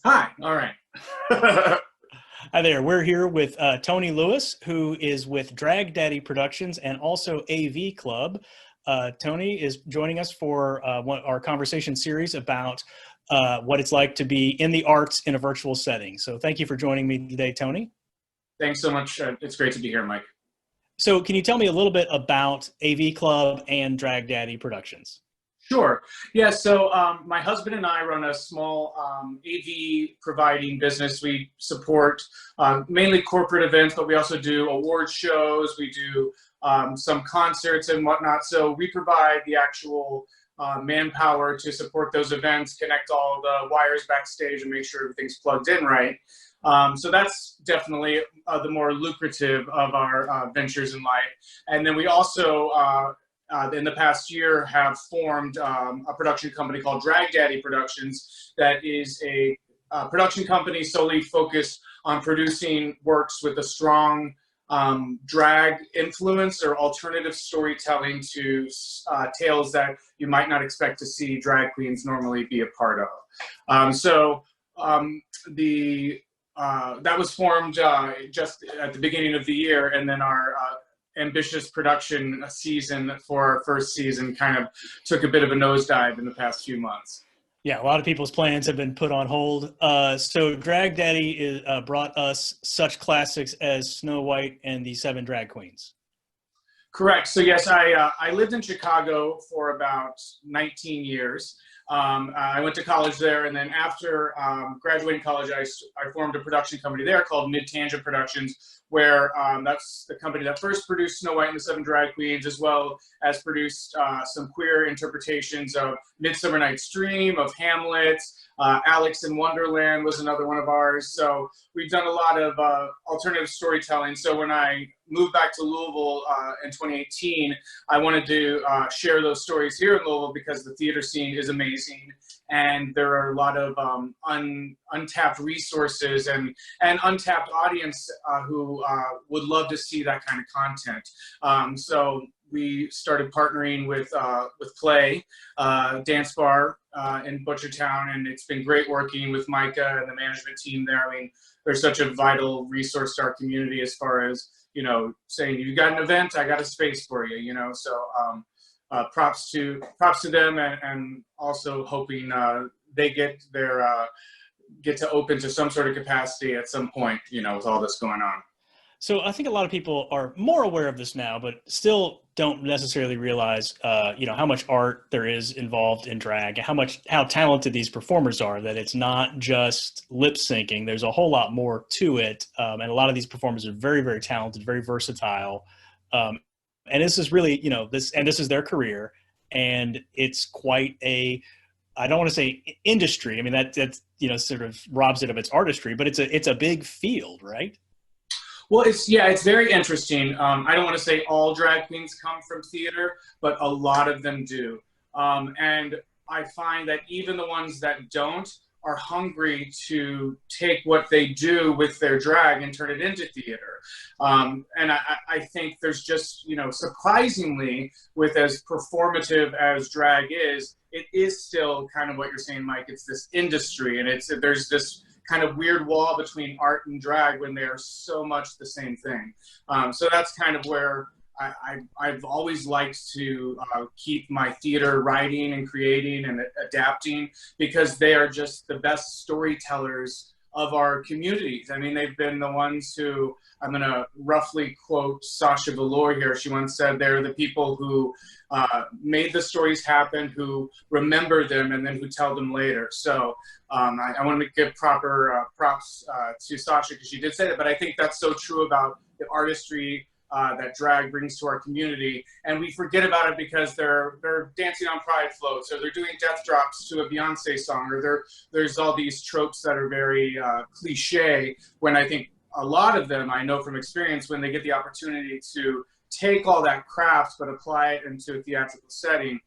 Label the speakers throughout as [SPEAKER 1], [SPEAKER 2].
[SPEAKER 1] Hi. All right.
[SPEAKER 2] Hi there. We're here with Tony Lewis, who is with Drag Daddy Productions and also AV Club. Tony is joining us for our conversation series about what it's like to be in the arts in a virtual setting. So thank you for joining me today, Tony.
[SPEAKER 1] Thanks so much. It's great to be here, Mike.
[SPEAKER 2] So can you tell me a little bit about AV Club and Drag Daddy Productions?
[SPEAKER 1] Sure. Yeah. So my husband and I run a small AV providing business. We support mainly corporate events, but we also do award shows. We do some concerts and whatnot. So we provide the actual manpower to support those events, connect all the wires backstage, and make sure everything's plugged in right. So that's definitely the more lucrative of our ventures in life. And then we also in the past year have formed a production company called Drag Daddy Productions that is a production company solely focused on producing works with a strong drag influence or alternative storytelling to tales that you might not expect to see drag queens normally be a part of. That was formed just at the beginning of the year, and then our ambitious production season for our first season kind of took a bit of a nosedive in the past few months.
[SPEAKER 2] Yeah, a lot of people's plans have been put on hold. So Drag Daddy brought us such classics as Snow White and the Seven Drag Queens.
[SPEAKER 1] Correct. So yes, I lived in Chicago for about 19 years. I went to college there, and then after graduating college, I formed a production company there called Mid-Tangent Productions, where that's the company that first produced Snow White and the Seven Drag Queens, as well as produced some queer interpretations of Midsummer Night's Dream, of Hamlet. Alex in Wonderland was another one of ours. So we've done a lot of alternative storytelling. So when I moved back to Louisville in 2018, I wanted to share those stories here in Louisville because the theater scene is amazing, and there are a lot of untapped resources and untapped audience who would love to see that kind of content. So we started partnering with Play Dance Bar in Butchertown, and it's been great working with Micah and the management team there. I mean, they're such a vital resource to our community as far as, you know, saying, you got an event, I got a space for you, you know. So props to them, and also hoping they get to open to some sort of capacity at some point, you know, with all this going on.
[SPEAKER 2] So I think a lot of people are more aware of this now, but still don't necessarily realize, how much art there is involved in drag, how talented these performers are, that it's not just lip syncing. There's a whole lot more to it. And a lot of these performers are very, very talented, very versatile. And this is really, this is their career, and it's quite I don't want to say industry. I mean, that's sort of robs it of its artistry, but it's a big field, right?
[SPEAKER 1] Well, it's very interesting. I don't want to say all drag queens come from theater, but a lot of them do. And I find that even the ones that don't are hungry to take what they do with their drag and turn it into theater. And I think there's just, surprisingly, with as performative as drag is, it is still kind of what you're saying, Mike. It's this industry, and there's this kind of weird wall between art and drag when they are so much the same thing. So that's kind of where I've always liked to keep my theater writing and creating and adapting, because they are just the best storytellers of our communities. I mean, they've been the ones who, I'm going to roughly quote Sasha Velour here. She once said they're the people who made the stories happen, who remember them, and then who tell them later. So I want to give proper props to Sasha, because she did say that, but I think that's so true about the artistry that drag brings to our community, and we forget about it because they're dancing on pride floats, or they're doing death drops to a Beyonce song, or there's all these tropes that are very cliche, when I think a lot of them, I know from experience, when they get the opportunity to take all that craft but apply it into a theatrical setting,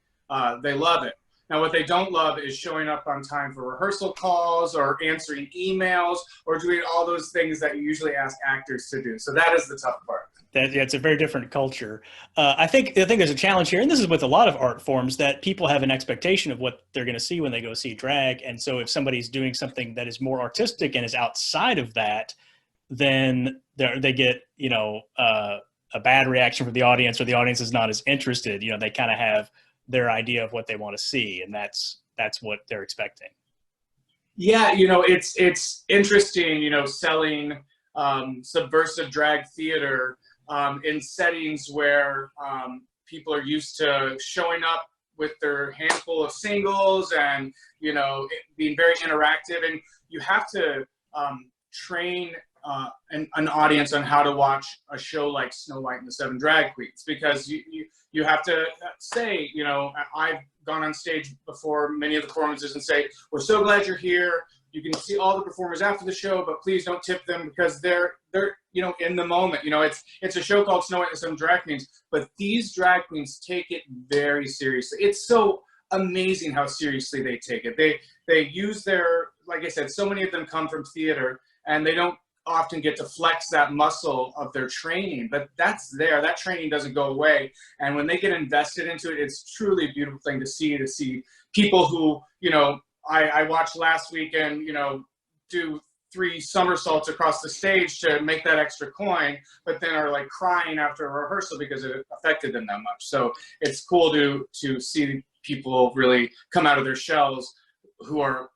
[SPEAKER 1] they love it. Now, what they don't love is showing up on time for rehearsal calls or answering emails or doing all those things that you usually ask actors to do. So that is the tough part.
[SPEAKER 2] Yeah, it's a very different culture. I think there's a challenge here, and this is with a lot of art forms, that people have an expectation of what they're going to see when they go see drag. And so if somebody's doing something that is more artistic and is outside of that, then they get, a bad reaction from the audience, or the audience is not as interested. They kind of have their idea of what they want to see, and that's what they're expecting.
[SPEAKER 1] Yeah, it's interesting, selling subversive drag theater in settings where people are used to showing up with their handful of singles and, being very interactive. And you have to train an audience on how to watch a show like Snow White and the Seven Drag Queens, because you have to say, I've gone on stage before many of the performances and say, we're so glad you're here. You can see all the performers after the show, but please don't tip them because they're in the moment. It's a show called Snow White and the Seven Drag Queens, but these drag queens take it very seriously. It's so amazing how seriously they take it. They use their, like I said, so many of them come from theater, and they don't often get to flex that muscle of their training, but that's there. That training doesn't go away. And when they get invested into it, it's truly a beautiful thing to see people who, I watched last weekend, do 3 somersaults across the stage to make that extra coin, but then are like crying after a rehearsal because it affected them that much. So it's cool to see people really come out of their shells, who are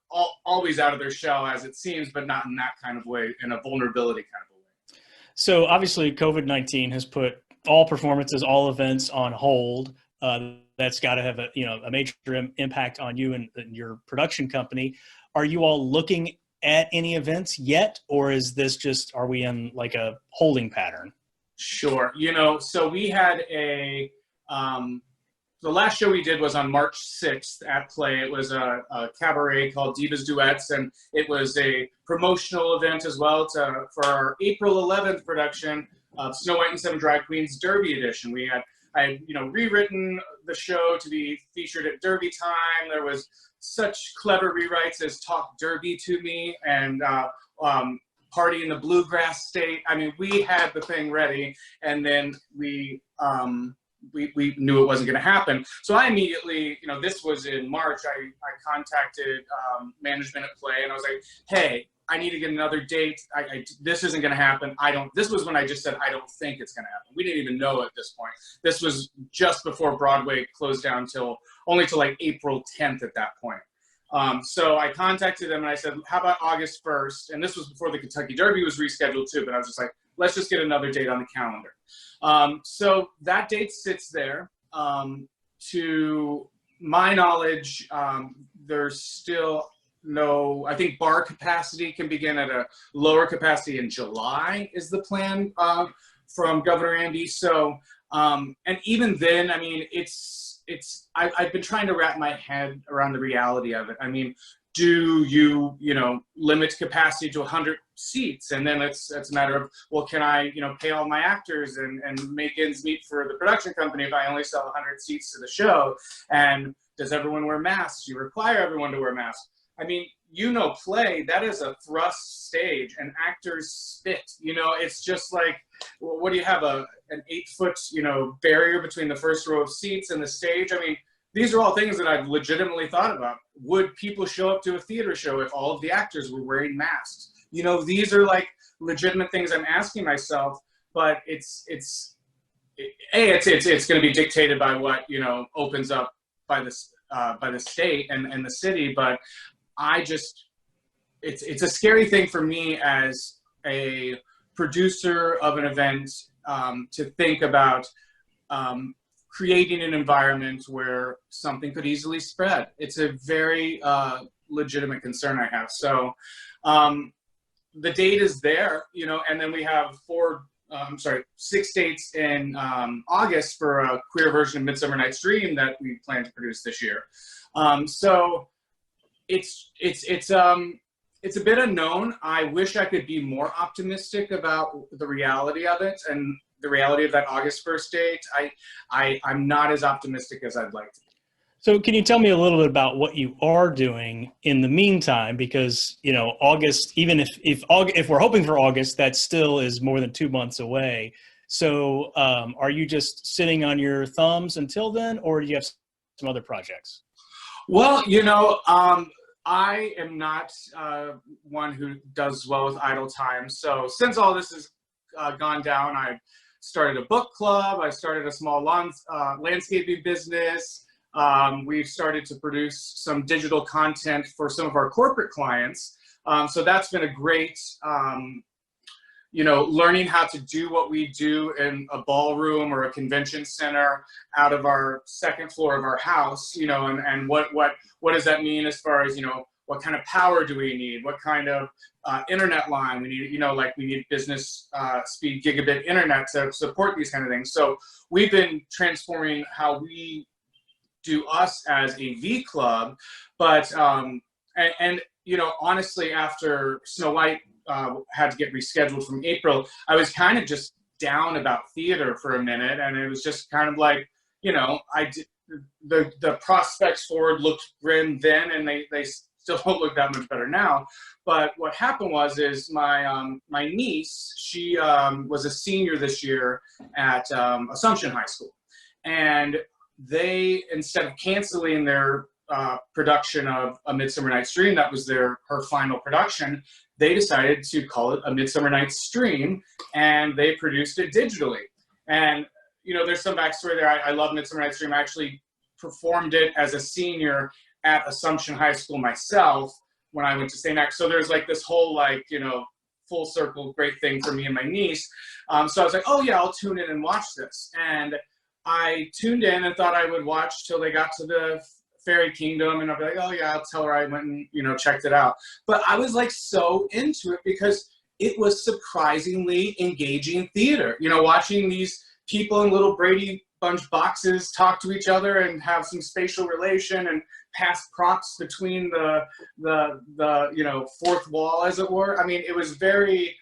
[SPEAKER 1] always out of their shell as it seems, but not in that kind of way, in a vulnerability kind of a way.
[SPEAKER 2] So obviously COVID-19 has put all performances, all events on hold. That's got to have a major impact on you and your production company. Are you all looking at any events yet, or is this just, are we in like a holding pattern?
[SPEAKER 1] Sure. So we had the last show we did was on March 6th at Play. It was a cabaret called Divas Duets, and it was a promotional event as well for our April 11th production of Snow White and Seven Drag Queens Derby Edition. I had rewritten the show to be featured at Derby time. There was such clever rewrites as Talk Derby to Me and Party in the Bluegrass State. I mean, we had the thing ready, and then we knew it wasn't going to happen. So I immediately, this was in March, I contacted management at Play, and I was like, hey, I need to get another date. This isn't going to happen. This was when I just said, I don't think it's going to happen. We didn't even know at this point. This was just before Broadway closed down only till like April 10th at that point. So I contacted them and I said, how about August 1st? And this was before the Kentucky Derby was rescheduled too, but I was just like, let's just get another date on the calendar. So that date sits there. To my knowledge, there's still I think bar capacity can begin at a lower capacity in July is the plan from Governor Andy. So, and even then, I mean, I've been trying to wrap my head around the reality of it. I mean, do you limit capacity to 100 seats, and then it's a matter of, well, can I pay all my actors and make ends meet for the production company if I only sell 100 seats to the show? And does everyone wear masks? You require everyone to wear masks. I mean, Play, that is a thrust stage, and actors spit. It's just like, well, what do you have, an 8-foot barrier between the first row of seats and the stage? I mean, these are all things that I've legitimately thought about. Would people show up to a theater show if all of the actors were wearing masks? These are like legitimate things I'm asking myself, but it's going to be dictated by what, opens up by the state and the city. But it's a scary thing for me as a producer of an event to think about creating an environment where something could easily spread. It's a very legitimate concern I have. So the date is there, and then we have 6 dates in August for a queer version of Midsummer Night's Dream that we plan to produce this year. So it's a bit unknown. I wish I could be more optimistic about the reality of it and the reality of that August 1st date. I'm not as optimistic as I'd like to be.
[SPEAKER 2] So can you tell me a little bit about what you are doing in the meantime? Because, August, even if we're hoping for August, that still is more than 2 months away. So are you just sitting on your thumbs until then, or do you have some other projects?
[SPEAKER 1] Well, I am not one who does well with idle time. So since all this has gone down, I started a book club. I started a small landscaping business. We've started to produce some digital content for some of our corporate clients. So that's been a great, learning how to do what we do in a ballroom or a convention center out of our second floor of our house, and what does that mean as far as, what kind of power do we need? What kind of internet line we need? We need business speed gigabit internet to support these kind of things. So we've been transforming how we do us as a V Club, but honestly, after Snow White had to get rescheduled from April, I was kind of just down about theater for a minute, and it was just kind of like, the prospects forward looked grim then, and they still don't look that much better now. But what happened is my niece, she was a senior this year at Assumption High School, and they, instead of canceling their production of A Midsummer Night's Dream, that was her final production, they decided to call it A Midsummer Night's Dream, and they produced it digitally. And there's some backstory there. I love Midsummer Night's Dream. I actually performed it as a senior at Assumption High School myself when I went to St. Act. So there's this whole full circle great thing for me and my niece. So I was like, oh yeah, I'll tune in and watch this. And I tuned in and thought I would watch till they got to the Fairy Kingdom, and I'll be like, oh yeah, I'll tell her I went and checked it out. But I was so into it because it was surprisingly engaging theater. Watching these people in little Brady Bunch boxes talk to each other and have some spatial relation and pass props between the fourth wall, as it were. I mean, it was very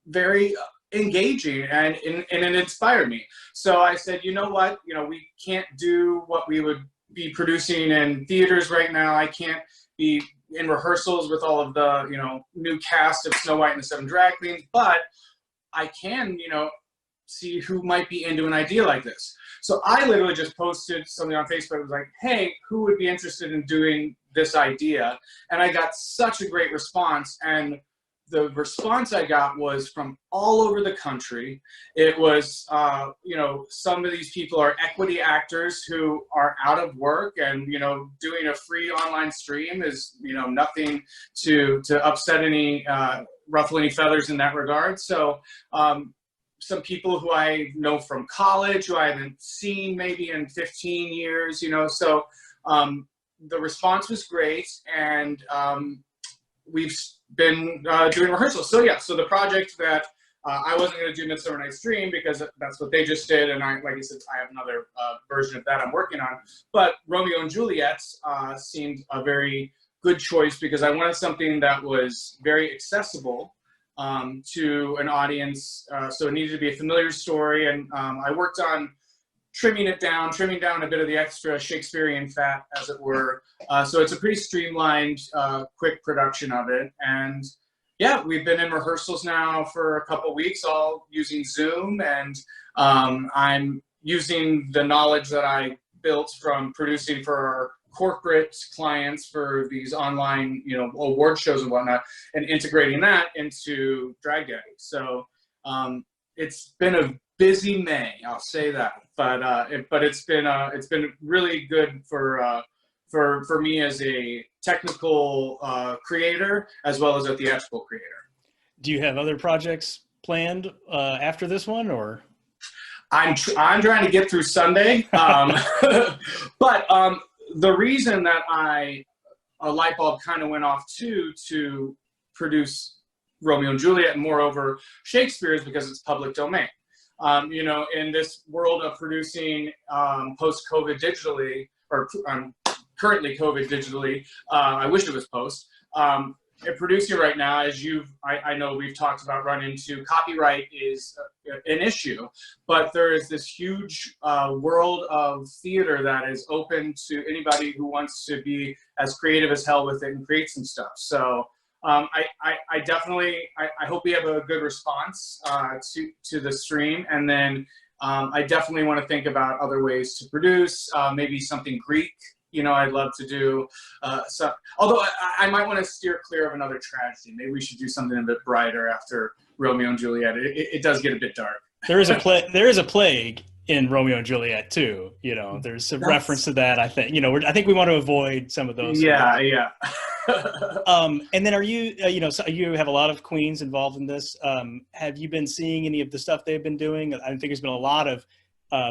[SPEAKER 1] very engaging, and it inspired me. So I said, you know what, we can't do what we would be producing in theaters right now. I can't be in rehearsals with all of the new cast of Snow White and the Seven Drag Queens, but I can see who might be into an idea like this. So I literally just posted something on Facebook. It was like, hey, who would be interested in doing this idea? And I got such a great response, and the response I got was from all over the country. It was, some of these people are equity actors who are out of work, and, doing a free online stream is, nothing to upset ruffle any feathers in that regard. So, some people who I know from college, who I haven't seen maybe in 15 years, so the response was great, and we've been doing rehearsals. So yeah, so the project that I wasn't going to do Midsummer Night's Dream because that's what they just did, and like I said, I have another version of that I'm working on. But Romeo and Juliet seemed a very good choice because I wanted something that was very accessible to an audience. So it needed to be a familiar story, and I worked on trimming down a bit of the extra Shakespearean fat, as it were. So it's a pretty streamlined, quick production of it. And yeah, we've been in rehearsals now for a couple weeks, all using Zoom, and I'm using the knowledge that I built from producing for our corporate clients for these online, award shows and whatnot, and integrating that into Drag Daddy. So it's been a busy May, I'll say that, but it's been really good for me as a technical creator as well as a theatrical creator.
[SPEAKER 2] Do you have other projects planned after this one, or?
[SPEAKER 1] I'm trying to get through Sunday, but the reason that a light bulb kind of went off to produce Romeo and Juliet, and moreover Shakespeare, is because it's public domain. In this world of producing post-COVID digitally, or currently COVID digitally, I wish it was post, producing right now, as I know we've talked about, run into, copyright is an issue, but there is this huge world of theater that is open to anybody who wants to be as creative as hell with it and create some stuff. So I definitely, I hope we have a good response to the stream. And then I definitely want to think about other ways to produce, maybe something Greek. You know, I'd love to do although I might want to steer clear of another tragedy. Maybe we should do something a bit brighter after Romeo and Juliet. It does get a bit dark.
[SPEAKER 2] There is a plague in Romeo and Juliet too. You know, there's a reference to that. I think, you know, I think we want to avoid some of those.
[SPEAKER 1] Yeah, yeah.
[SPEAKER 2] And then are you, you know, so you have a lot of queens involved in this. Have you been seeing any of the stuff they've been doing? I think there's been a lot of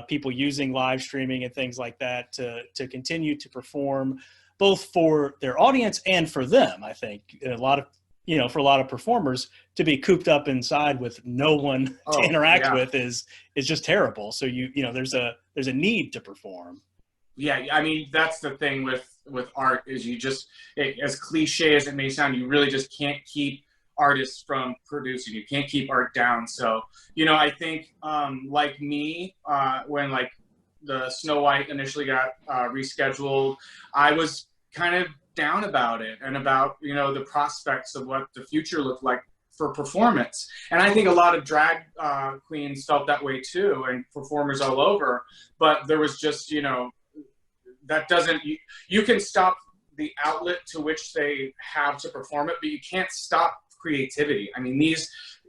[SPEAKER 2] people using live streaming and things like that to continue to perform, both for their audience and for them. I think a lot of, you know, for a lot of performers to be cooped up inside with no one to interact with is just terrible. So you know, there's a need to perform.
[SPEAKER 1] Yeah, I mean, that's the thing with art, is you just, as cliche as it may sound, you really just can't keep artists from producing. You can't keep art down. So, you know, I think like me, when like the Snow White initially got rescheduled, I was kind of down about it and about, you know, the prospects of what the future looked like for performance. And I think a lot of drag queens felt that way too, and performers all over. But there was just, you know, that doesn't, you can stop the outlet to which they have to perform it, but you can't stop creativity. I mean, these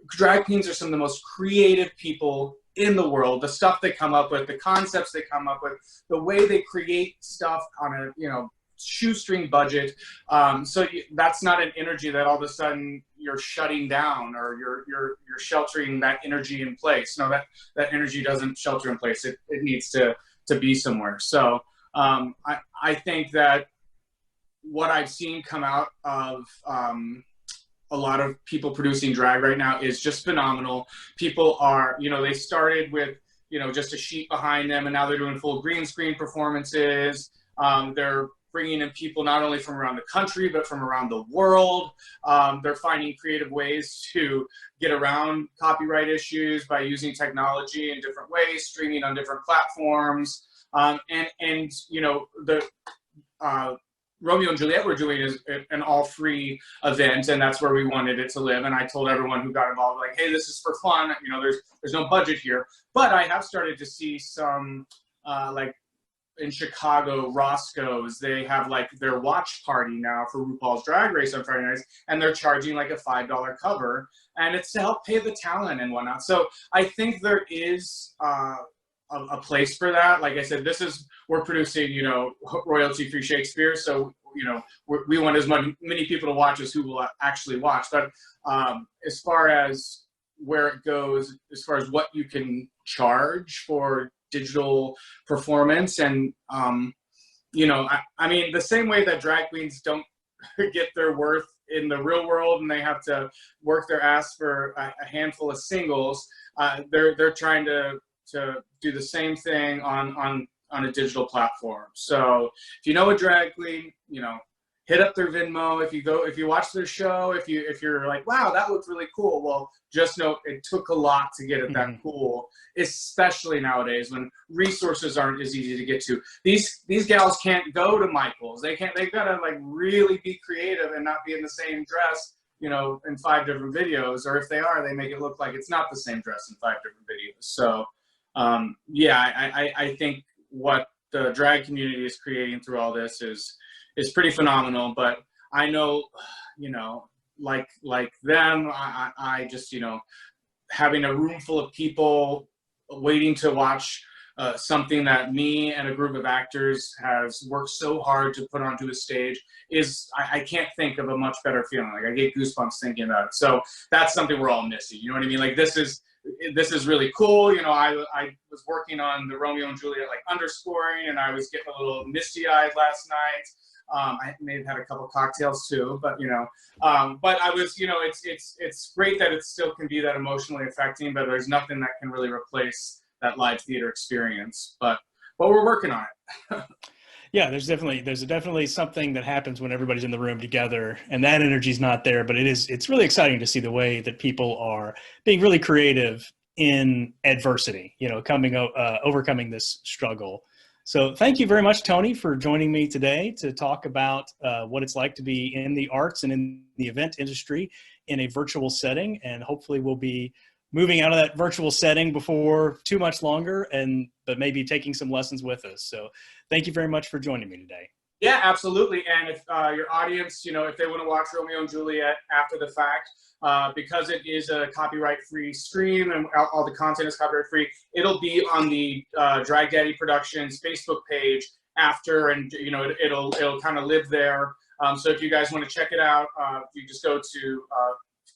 [SPEAKER 1] drag queens are some of the most creative people in the world. The stuff they come up with, the concepts they come up with, the way they create stuff on a, you know, shoestring budget. So that's not an energy that all of a sudden you're shutting down, or you're sheltering that energy in place. No, that energy doesn't shelter in place. It needs to be somewhere. So I think that what I've seen come out of a lot of people producing drag right now is just phenomenal. People are, you know, they started with, you know, just a sheet behind them, and now they're doing full green screen performances. They're bringing in people not only from around the country, but from around the world. They're finding creative ways to get around copyright issues by using technology in different ways, streaming on different platforms. And you know, the Romeo and Juliet we're doing is an all-free event, and that's where we wanted it to live. And I told everyone who got involved, like, hey, this is for fun. You know, there's no budget here. But I have started to see some, like in Chicago, Roscoe's, they have like their watch party now for RuPaul's Drag Race on Friday nights, and they're charging like a $5 cover, and it's to help pay the talent and whatnot. So I think there is a place for that. Like I said, we're producing, you know, royalty-free Shakespeare, so, you know, we want as many people to watch as who will actually watch. But as far as where it goes, as far as what you can charge for digital performance, and you know, I mean, the same way that drag queens don't get their worth in the real world and they have to work their ass for a handful of singles, they're trying to do the same thing on a digital platform. So if you know a drag queen, you know, hit up their Venmo. If you watch their show, if you're like, wow, that looked really cool, well, just know it took a lot to get it that cool, especially nowadays when resources aren't as easy to get to. These gals can't go to Michael's. They've gotta like really be creative and not be in the same dress, you know, in 5 different videos. Or if they are, they make it look like it's not the same dress in 5 different videos. So yeah, I think what the drag community is creating through all this is pretty phenomenal. But I know, you know, like them, I just, you know, having a room full of people waiting to watch something that me and a group of actors has worked so hard to put onto a stage is, I can't think of a much better feeling. Like, I get goosebumps thinking about it. So that's something we're all missing. You know what I mean? Like, this is really cool. You know, I was working on the Romeo and Juliet, like, underscoring, and I was getting a little misty-eyed last night. I may have had a couple cocktails too, but, you know, but I was, you know, it's great that it still can be that emotionally affecting, but there's nothing that can really replace that live theater experience. But we're working on it.
[SPEAKER 2] Yeah, there's definitely something that happens when everybody's in the room together, and that energy's not there. But it's really exciting to see the way that people are being really creative in adversity. Overcoming this struggle. So thank you very much, Tony, for joining me today to talk about what it's like to be in the arts and in the event industry in a virtual setting. And hopefully we'll be moving out of that virtual setting before too much longer, but maybe taking some lessons with us. So thank you very much for joining me today.
[SPEAKER 1] Yeah, absolutely. And if your audience, if they want to watch Romeo and Juliet after the fact, because it is a copyright-free stream and all the content is copyright-free, it'll be on the Drag Daddy Productions Facebook page after, and it'll kind of live there. So if you guys want to check it out, you just go to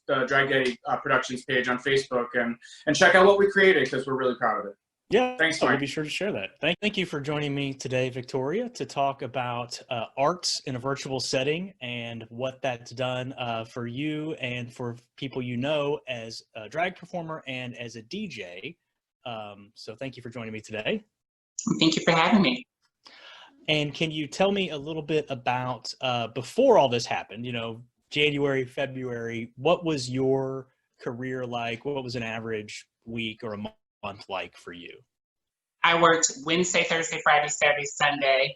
[SPEAKER 1] the Drag Daddy Productions page on Facebook and check out what we created, because we're really proud of it.
[SPEAKER 2] Yeah,
[SPEAKER 1] thanks, Mike.
[SPEAKER 2] We'll be sure to share that. Thank you for joining me today, Victoria, to talk about arts in a virtual setting and what that's done for you and for people you know as a drag performer and as a DJ. So thank you for joining me today.
[SPEAKER 3] Thank you for having me.
[SPEAKER 2] And can you tell me a little bit about before all this happened, January, February, what was your career like? What was an average week or a month like for you?
[SPEAKER 3] I worked Wednesday, Thursday, Friday, Saturday, Sunday,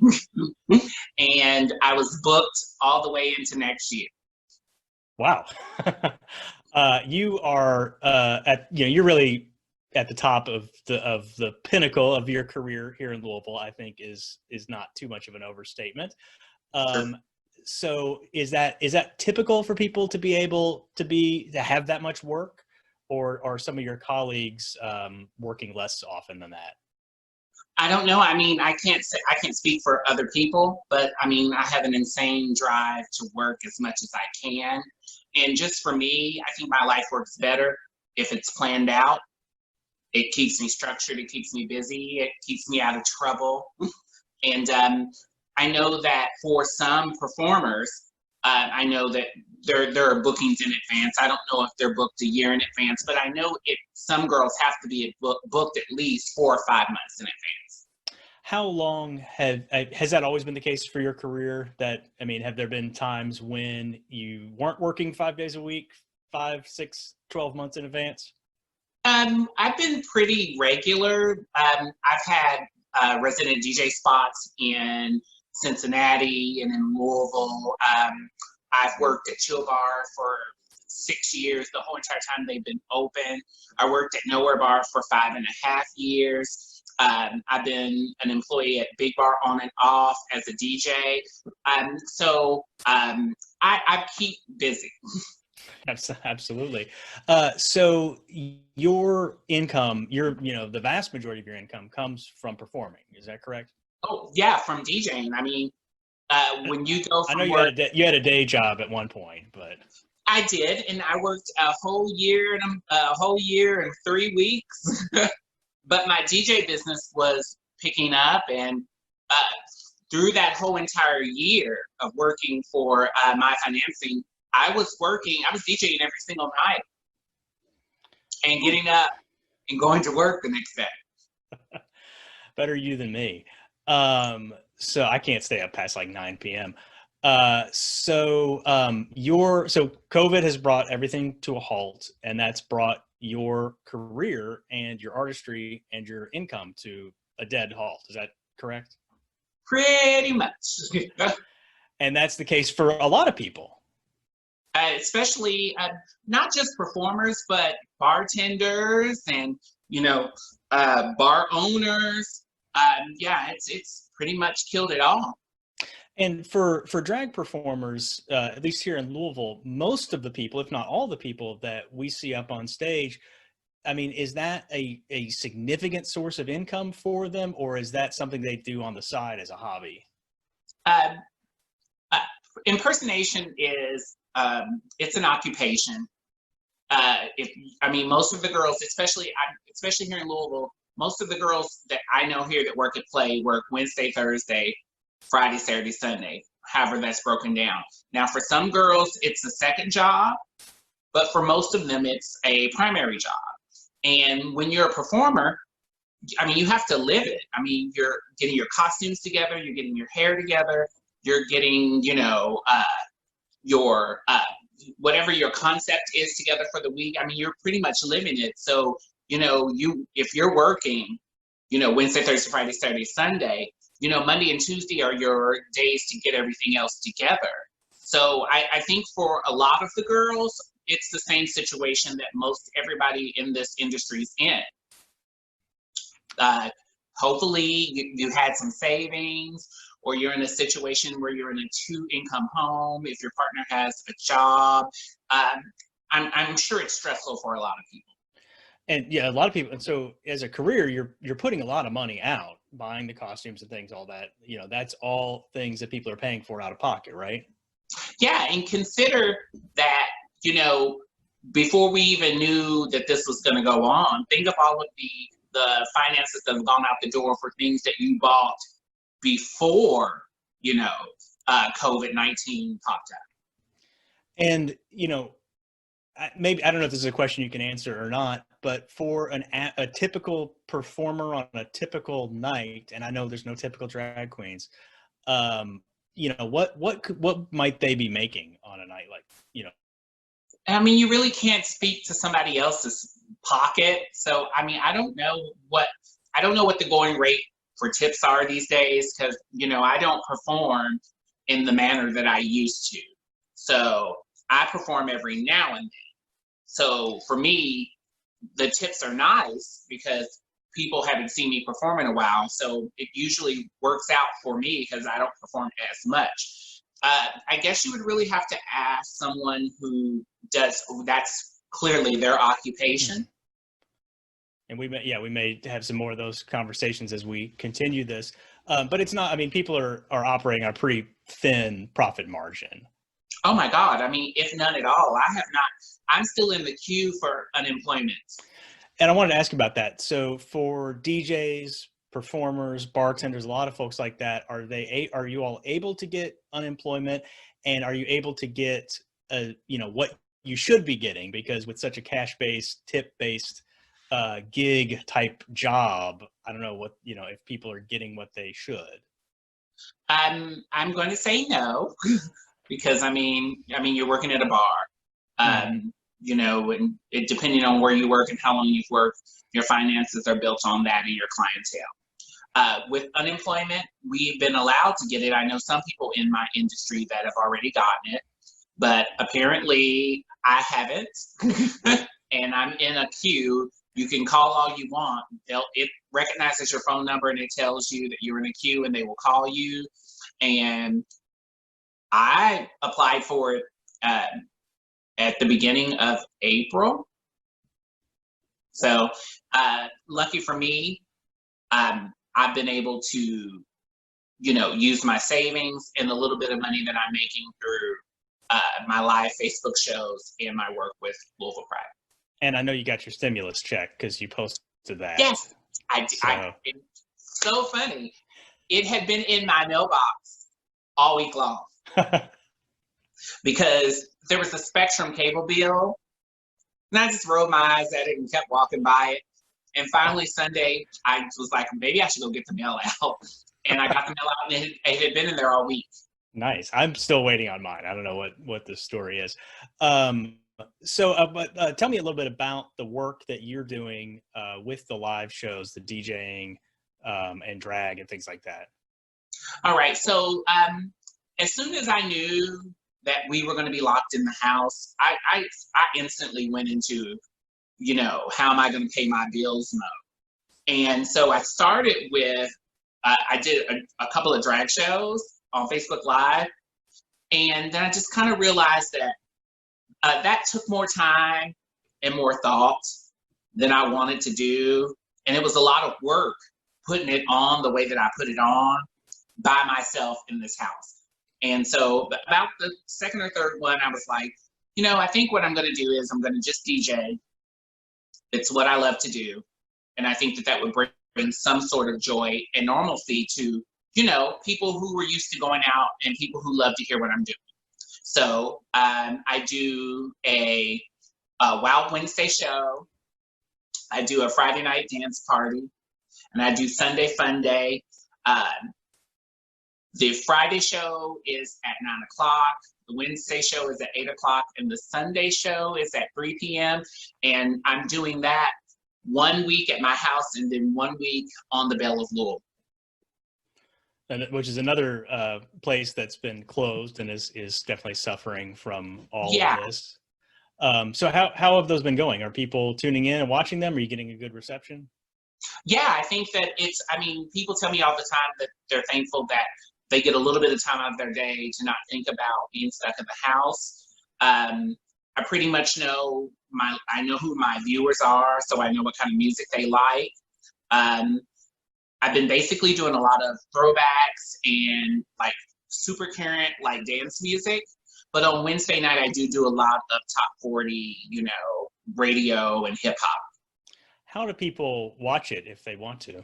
[SPEAKER 3] and I was booked all the way into next year.
[SPEAKER 2] Wow. You are you're really at the top of the pinnacle of your career here in Louisville, I think is not too much of an overstatement.
[SPEAKER 3] Sure.
[SPEAKER 2] So is that typical for people to be able to have that much work, or are some of your colleagues working less often than that?
[SPEAKER 3] I don't know. I mean, I can't speak for other people, but I mean, I have an insane drive to work as much as I can. And just for me, I think my life works better if it's planned out. It keeps me structured. It keeps me busy. It keeps me out of trouble. And I know that for some performers, I know that there are bookings in advance. I don't know if they're booked a year in advance, but I know some girls have to be booked at least 4 or 5 months in advance.
[SPEAKER 2] How long has that always been the case for your career? Have there been times when you weren't working 5 days a week, 5, 6, 12 months in advance?
[SPEAKER 3] I've been pretty regular. I've had resident DJ spots in Cincinnati and in Louisville. I've worked at Chill Bar for 6 years, the whole entire time they've been open. I worked at Nowhere Bar for 5.5 years. I've been an employee at Big Bar on and off as a DJ. So I keep busy.
[SPEAKER 2] Absolutely. So your income, the vast majority of your income comes from performing. Is that correct?
[SPEAKER 3] Oh yeah, from DJing. I mean, when you go from
[SPEAKER 2] I know you had a day job at one point, but
[SPEAKER 3] I did, and I worked a whole year and 3 weeks. But my DJ business was picking up, and through that whole entire year of working for my financing, I was DJing every single night and getting up and going to work the next day.
[SPEAKER 2] Better you than me. So I can't stay up past like 9 p.m. So COVID has brought everything to a halt, and that's brought your career and your artistry and your income to a dead halt. Is that correct?
[SPEAKER 3] Pretty much.
[SPEAKER 2] And that's the case for a lot of people.
[SPEAKER 3] Especially not just performers, but bartenders and, bar owners. Yeah, it's pretty much killed it all.
[SPEAKER 2] And for drag performers, at least here in Louisville, most of the people, if not all the people that we see up on stage, is that a significant source of income for them, or is that something they do on the side as a hobby?
[SPEAKER 3] Impersonation is, it's an occupation. Most of the girls, especially here in Louisville, most of the girls that I know here that work at Play work Wednesday, Thursday, Friday, Saturday, Sunday, however that's broken down. Now, for some girls, it's a second job, but for most of them, it's a primary job. And when you're a performer, I mean, you have to live it. I mean, you're getting your costumes together, you're getting your hair together, you're getting, you know, your whatever your concept is together for the week. I mean, you're pretty much living it. So, you know, if you're working, you know, Wednesday, Thursday, Friday, Saturday, Sunday, you know, Monday and Tuesday are your days to get everything else together. So I think for a lot of the girls, it's the same situation that most everybody in this industry is in. Hopefully you had some savings, or you're in a situation where you're in a 2-income home. If your partner has a job, I'm sure it's stressful for a lot of people.
[SPEAKER 2] And yeah, a lot of people. And so as a career, you're putting a lot of money out, buying the costumes and things, all that, you know, that's all things that people are paying for out of pocket, right?
[SPEAKER 3] Yeah, and consider that, you know, before we even knew that this was going to go on, think of all of the finances that have gone out the door for things that you bought before, you know, COVID-19 popped up.
[SPEAKER 2] And, you know, maybe, I don't know if this is a question you can answer or not, but for a typical performer on a typical night, and I know there's no typical drag queens, you know, what might they be making on a night like, you know?
[SPEAKER 3] I mean, you really can't speak to somebody else's pocket. So, I mean, I don't know what the going rate for tips are these days, because, you know, I don't perform in the manner that I used to. So I perform every now and then. So for me, the tips are nice because people haven't seen me perform in a while. So it usually works out for me because I don't perform as much. I guess you would really have to ask someone who that's clearly their occupation.
[SPEAKER 2] And we may have some more of those conversations as we continue this. But it's not, I mean, people are operating on a pretty thin profit margin.
[SPEAKER 3] Oh my God. I mean, if none at all. I'm still in the queue for unemployment.
[SPEAKER 2] And I wanted to ask about that. So for DJs, performers, bartenders, a lot of folks like that, are you all able to get unemployment, and are you able to get you know, what you should be getting? Because with such a cash-based, tip-based gig type job, I don't know what, you know, if people are getting what they should.
[SPEAKER 3] I'm going to say no, because I mean, you're working at a bar. You know, and depending on where you work and how long you've worked, your finances are built on that and your clientele. With unemployment, we've been allowed to get it. I know some people in my industry that have already gotten it, but apparently I haven't. And I'm in a queue. You can call all you want. It recognizes your phone number and it tells you that you're in a queue, and they will call you. And I applied for it at the beginning of April. So lucky for me, I've been able to, you know, use my savings and the little bit of money that I'm making through my live Facebook shows and my work with Louisville Pride.
[SPEAKER 2] And I know you got your stimulus check because you posted that.
[SPEAKER 3] Yes, I did. It's so funny. It had been in my mailbox all week long. Because there was a Spectrum cable bill, and I just rolled my eyes at it and kept walking by it. And finally Sunday, I was like, maybe I should go get the mail out. And I got the mail out, and it had been in there all week.
[SPEAKER 2] Nice. I'm still waiting on mine. I don't know what the story is. But tell me a little bit about the work that you're doing with the live shows, the DJing and drag and things like that.
[SPEAKER 3] All right. So as soon as I knew that we were going to be locked in the house, I instantly went into, you know, how am I going to pay my bills mode? And so I started with, I did a couple of drag shows on Facebook Live. And then I just kind of realized that that took more time and more thought than I wanted to do. And it was a lot of work putting it on the way that I put it on by myself in this house. And so about the second or third one, I was like, you know, I think what I'm going to do is I'm going to just DJ. It's what I love to do. And I think that would bring some sort of joy and normalcy to, you know, people who were used to going out and people who love to hear what I'm doing. So I do a Wild Wednesday show. I do a Friday night dance party. and I do Sunday Fun Day. The Friday show is at 9 o'clock. The Wednesday show is at 8 o'clock, and the Sunday show is at 3 p.m. And I'm doing that 1 week at my house and then 1 week on the Belle of Louisville.
[SPEAKER 2] And which is another place that's been closed and is definitely suffering from all of this. So how have those been going? Are people tuning in and watching them? Are you getting a good reception?
[SPEAKER 3] Yeah, I think that people tell me all the time that they're thankful that they get a little bit of time out of their day to not think about being stuck in the house. I pretty much know I know who my viewers are, so I know what kind of music they like. I've been basically doing a lot of throwbacks and like super current like dance music. But on Wednesday night, I do a lot of top 40, radio and hip hop.
[SPEAKER 2] How do people watch it if they want to?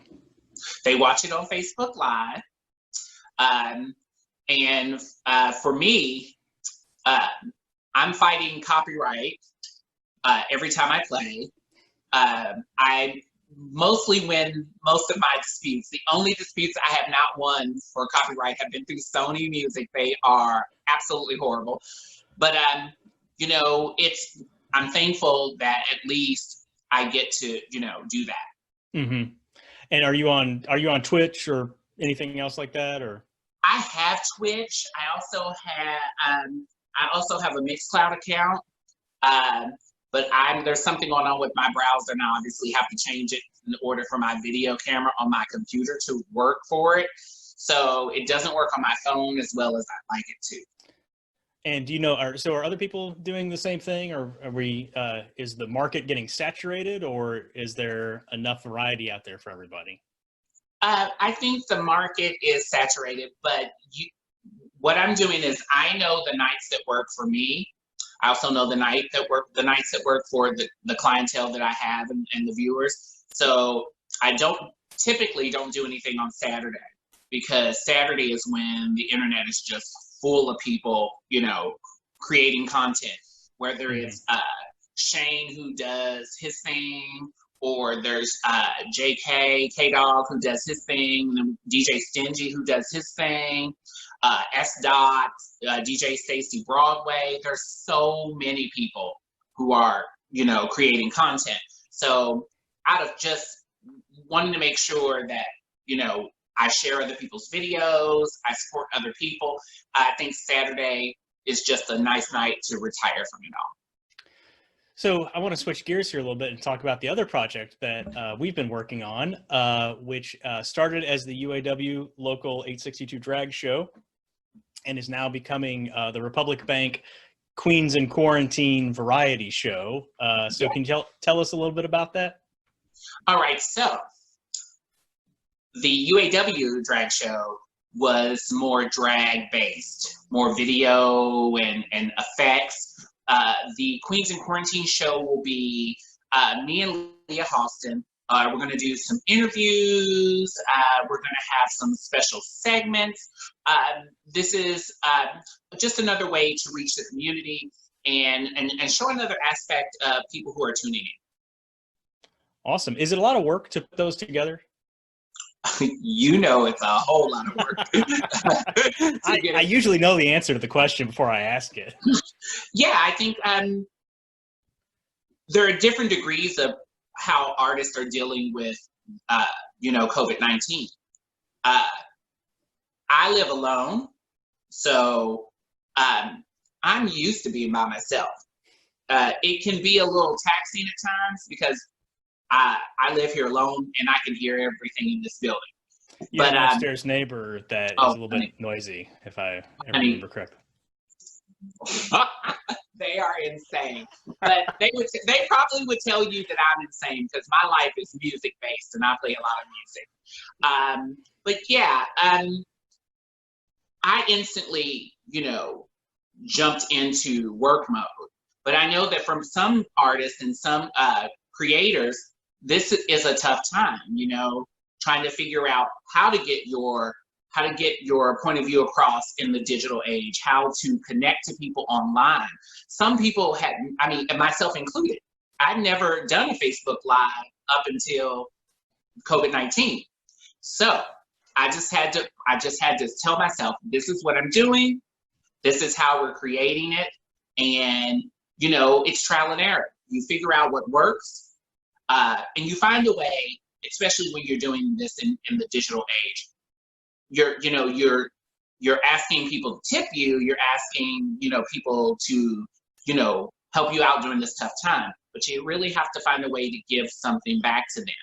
[SPEAKER 3] They watch it on Facebook Live. For me, I'm fighting copyright every time I play. I mostly win most of my disputes. The only disputes I have not won for copyright have been through Sony Music. They are absolutely horrible. But I'm thankful that at least I get to do that.
[SPEAKER 2] Mm-hmm. And are you on Twitch or anything else like that, or?
[SPEAKER 3] I have Twitch. I also have a Mixcloud account. But there's something going on with my browser, and I obviously have to change it in order for my video camera on my computer to work for it. So it doesn't work on my phone as well as I'd like it to.
[SPEAKER 2] And do you know, are other people doing the same thing, or is the market getting saturated, or is there enough variety out there for everybody?
[SPEAKER 3] I think the market is saturated, but what I'm doing is I know the nights that work for me. I also know the nights that work for the clientele that I have and the viewers. So I typically don't do anything on Saturday, because Saturday is when the internet is just full of people, creating content, whether it's Shane who does his thing, or there's K-Dog who does his thing, and DJ Stingy who does his thing, S-Dot, DJ Stacy Broadway. There's so many people who are, creating content. So out of just wanting to make sure that, I share other people's videos, I support other people, I think Saturday is just a nice night to retire from it all.
[SPEAKER 2] So I want to switch gears here a little bit and talk about the other project that we've been working on, which started as the UAW Local 862 Drag Show and is now becoming the Republic Bank Queens in Quarantine Variety Show. Can you tell us a little bit about that?
[SPEAKER 3] All right, so the UAW Drag Show was more drag-based, more video and effects. The Queens in Quarantine show will be me and Leah Halston. We're going to do some interviews. We're going to have some special segments. This is just another way to reach the community and show another aspect of people who are tuning in.
[SPEAKER 2] Awesome. Is it a lot of work to put those together?
[SPEAKER 3] It's a whole lot of work.
[SPEAKER 2] I usually know the answer to the question before I ask it.
[SPEAKER 3] Yeah, I think there are different degrees of how artists are dealing with, COVID-19. I live alone, so I'm used to being by myself. It can be a little taxing at times because I live here alone and I can hear everything in this building.
[SPEAKER 2] You have an upstairs neighbor that is a little bit noisy, if I remember correctly.
[SPEAKER 3] They are insane, but they probably would tell you that I'm insane because my life is music based and I play a lot of music. But yeah, I instantly, jumped into work mode. But I know that from some artists and some creators, this is a tough time, trying to figure out how to get your point of view across in the digital age, how to connect to people online. Some people and myself included, I'd never done a Facebook Live up until COVID-19. So I just had to tell myself, this is what I'm doing. This is how we're creating it. And, it's trial and error. You figure out what works, and you find a way, especially when you're doing this in the digital age. You're asking people to tip you. You're asking, people to, help you out during this tough time. But you really have to find a way to give something back to them.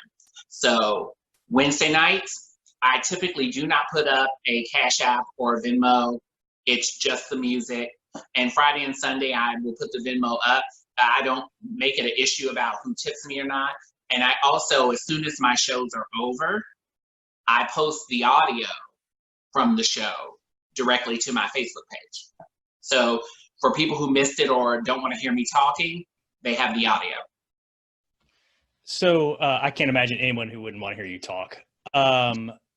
[SPEAKER 3] So Wednesday nights, I typically do not put up a Cash App or Venmo. It's just the music. And Friday and Sunday, I will put the Venmo up. I don't make it an issue about who tips me or not. And I also, as soon as my shows are over, I post the audio from the show directly to my Facebook page. So for people who missed it or don't want to hear me talking, they have the audio.
[SPEAKER 2] So I can't imagine anyone who wouldn't want to hear you talk.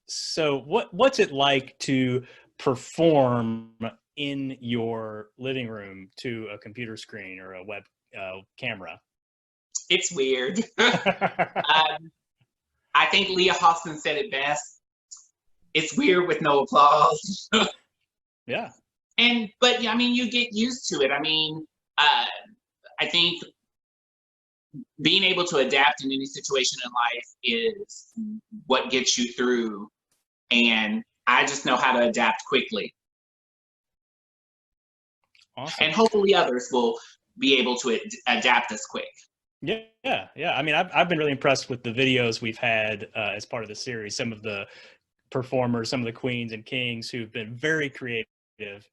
[SPEAKER 2] So what's it like to perform in your living room to a computer screen or a web camera?
[SPEAKER 3] It's weird. I think Leah Hawson said it best. It's weird with no applause.
[SPEAKER 2] Yeah.
[SPEAKER 3] But I mean, you get used to it. I mean, I think being able to adapt in any situation in life is what gets you through. And I just know how to adapt quickly.
[SPEAKER 2] Awesome.
[SPEAKER 3] And hopefully others will be able to adapt as quick.
[SPEAKER 2] Yeah. I mean, I've been really impressed with the videos we've had as part of the series. Some of the performers, some of the queens and kings who've been very creative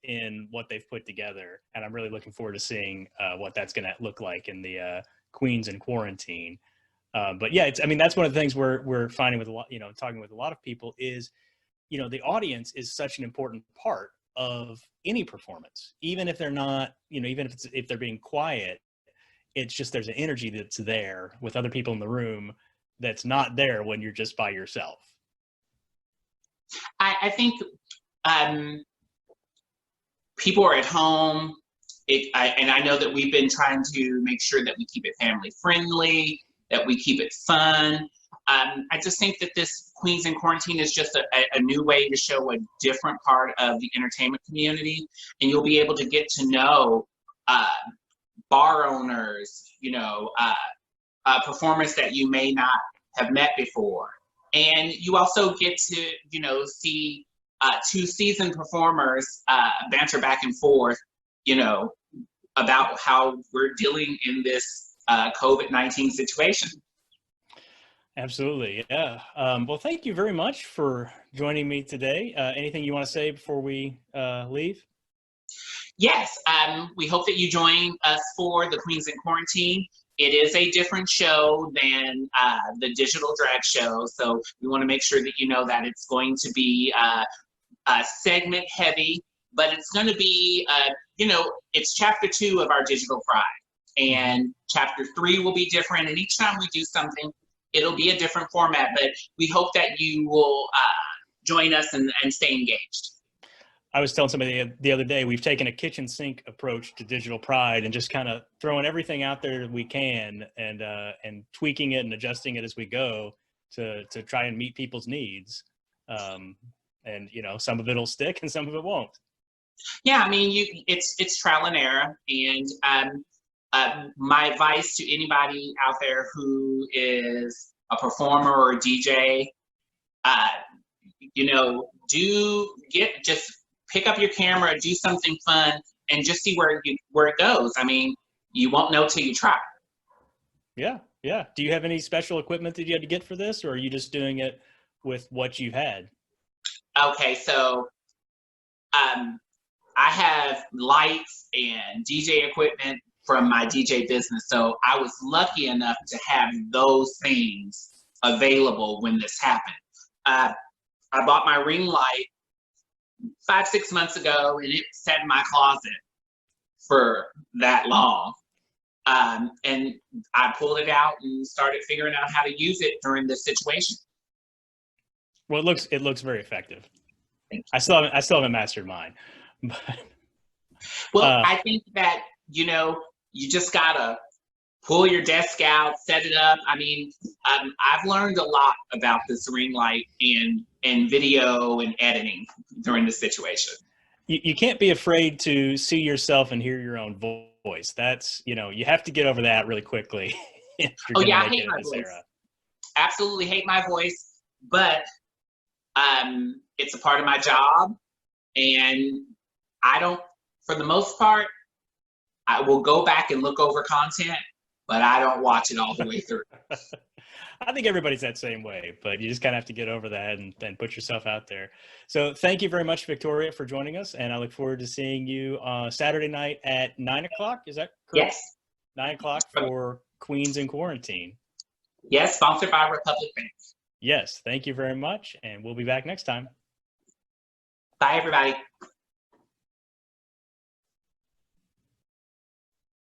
[SPEAKER 2] in what they've put together, and I'm really looking forward to seeing what that's going to look like in the Queens in Quarantine. But yeah, that's one of the things we're finding with a lot, talking with a lot of people is, the audience is such an important part of any performance, even if they're not, even if they're being quiet. It's just there's an energy that's there with other people in the room that's not there when you're just by yourself.
[SPEAKER 3] I think people are at home, and I know that we've been trying to make sure that we keep it family friendly, that we keep it fun. I just think that this Queens in Quarantine is just a new way to show a different part of the entertainment community, and you'll be able to get to know bar owners, performers that you may not have met before. And you also get to, see two seasoned performers banter back and forth, about how we're dealing in this COVID-19 situation.
[SPEAKER 2] Absolutely. Yeah. Well, thank you very much for joining me today. Anything you want to say before we leave?
[SPEAKER 3] Yes. We hope that you join us for the Queens in Quarantine. It is a different show than the digital drag show. So we want to make sure that you know that it's going to be segment heavy, but it's going to be, it's chapter 2 of our digital pride. And chapter 3 will be different. And each time we do something, it'll be a different format, but we hope that you will join us and stay engaged.
[SPEAKER 2] I was telling somebody the other day, we've taken a kitchen sink approach to digital pride and just kind of throwing everything out there that we can and tweaking it and adjusting it as we go to try and meet people's needs. And some of it'll stick and some of it won't.
[SPEAKER 3] Yeah, I mean, it's trial and error. And my advice to anybody out there who is a performer or a DJ, just pick up your camera, do something fun, and just see where it goes. I mean, you won't know till you try.
[SPEAKER 2] Yeah. Do you have any special equipment that you had to get for this, or are you just doing it with what you had?
[SPEAKER 3] Okay, so I have lights and DJ equipment from my DJ business. So I was lucky enough to have those things available when this happened. I bought my ring light 5-6 months ago, and it sat in my closet for that long. And I pulled it out and started figuring out how to use it during this situation.
[SPEAKER 2] Well, it looks very effective. I still haven't mastered mine. But,
[SPEAKER 3] well, I think that, you just gotta pull your desk out, set it up. I mean, I've learned a lot about this ring light and video and editing during this situation.
[SPEAKER 2] You can't be afraid to see yourself and hear your own voice. That's, you have to get over that really quickly.
[SPEAKER 3] Oh yeah, I hate my voice. Era. Absolutely hate my voice, but it's a part of my job, and I don't, for the most part, I will go back and look over content, but I don't watch it all the way through.
[SPEAKER 2] I think everybody's that same way, but you just kind of have to get over that and put yourself out there. So thank you very much, Victoria, for joining us. And I look forward to seeing you Saturday night at 9 o'clock. Is that correct?
[SPEAKER 3] Yes.
[SPEAKER 2] 9 o'clock for Queens in Quarantine.
[SPEAKER 3] Yes, sponsored by Republic Bank.
[SPEAKER 2] Yes, thank you very much. And we'll be back next time.
[SPEAKER 3] Bye, everybody.